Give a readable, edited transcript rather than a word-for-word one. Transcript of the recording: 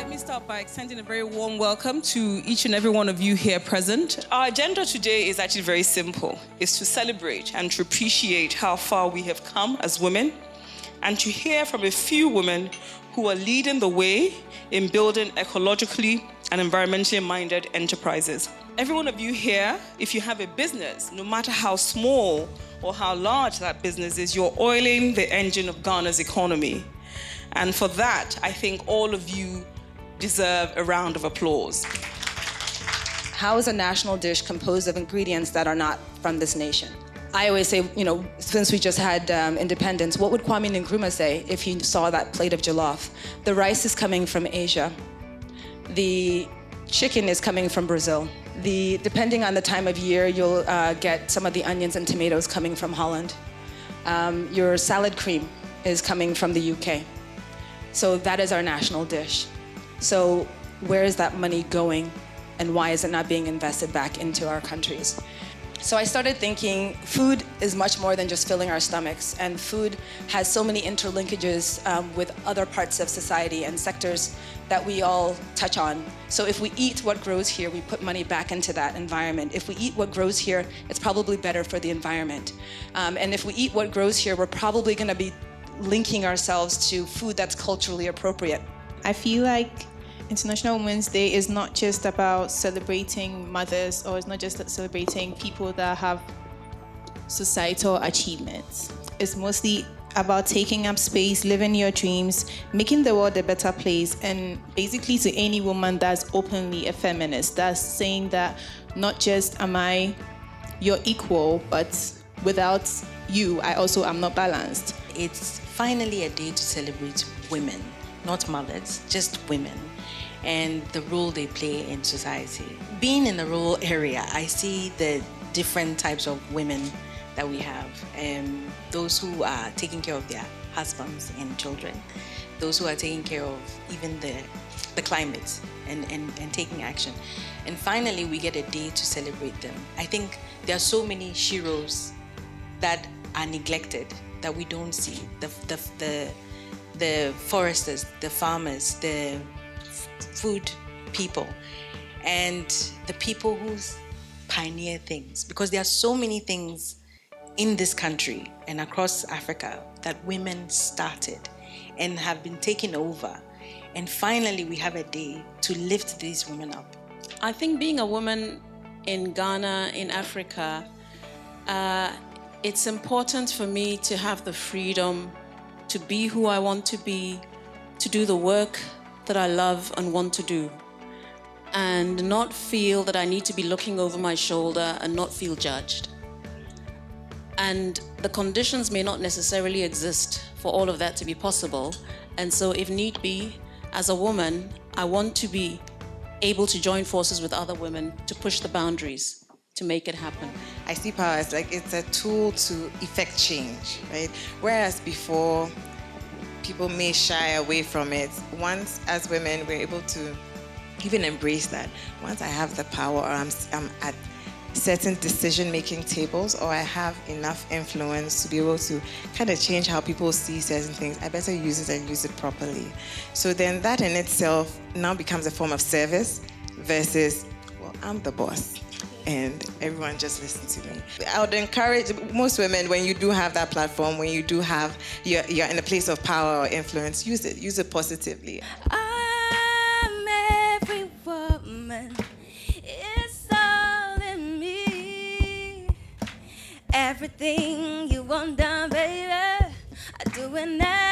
Let me start by extending a very warm welcome to each and every one of you here present. Our agenda today is actually very simple. It's to celebrate and to appreciate how far we have come as women and to hear from a few women who are leading the way in building ecologically and environmentally minded enterprises. Every one of you here, if you have a business, no matter how small or how large that business is, you're oiling the engine of Ghana's economy. And for that, I think all of you deserve a round of applause. How is a national dish composed of ingredients that are not from this nation? I always say, since we just had independence, what would Kwame Nkrumah say if he saw that plate of jollof? The rice is coming from Asia. The chicken is coming from Brazil. Depending on the time of year, you'll get some of the onions and tomatoes coming from Holland. Your salad cream is coming from the UK. So that is our national dish. So where is that money going and why is it not being invested back into our countries? So I started thinking food is much more than just filling our stomachs, and food has so many interlinkages with other parts of society and sectors that we all touch on. So if we eat what grows here, we put money back into that environment. If we eat what grows here, it's probably better for the environment. And if we eat what grows here, we're probably gonna be linking ourselves to food that's culturally appropriate. I feel like International Women's Day is not just about celebrating mothers, or it's not just celebrating people that have societal achievements. It's mostly about taking up space, living your dreams, making the world a better place, and basically to any woman that's openly a feminist, that's saying that not just am I your equal, but without you, I also am not balanced. It's finally a day to celebrate women, not mothers, just women, and the role they play in society. Being in the rural area, I see the different types of women that we have. Those who are taking care of their husbands and children, those who are taking care of even the climate and taking action. And finally, we get a day to celebrate them. I think there are so many sheroes that are neglected, that we don't see. The foresters, the farmers, the food people, and the people who pioneer things. Because there are so many things in this country and across Africa that women started and have been taken over. And finally, we have a day to lift these women up. I think being a woman in Ghana, in Africa, it's important for me to have the freedom to be who I want to be, to do the work that I love and want to do, and not feel that I need to be looking over my shoulder and not feel judged. And the conditions may not necessarily exist for all of that to be possible. And so if need be, as a woman, I want to be able to join forces with other women to push the boundaries, to make it happen. I see power as like it's a tool to effect change, right? Whereas before, people may shy away from it. Once, as women, we're able to even embrace that. Once I have the power, or I'm at certain decision-making tables, or I have enough influence to be able to kind of change how people see certain things, I better use it and use it properly. So then that in itself now becomes a form of service versus, well, I'm the boss and everyone just listen to me. I would encourage most women, when you do have that platform, when you do have, you're in a place of power or influence, use it positively. I'm every woman, it's all in me. Everything you want done, baby, I do it now.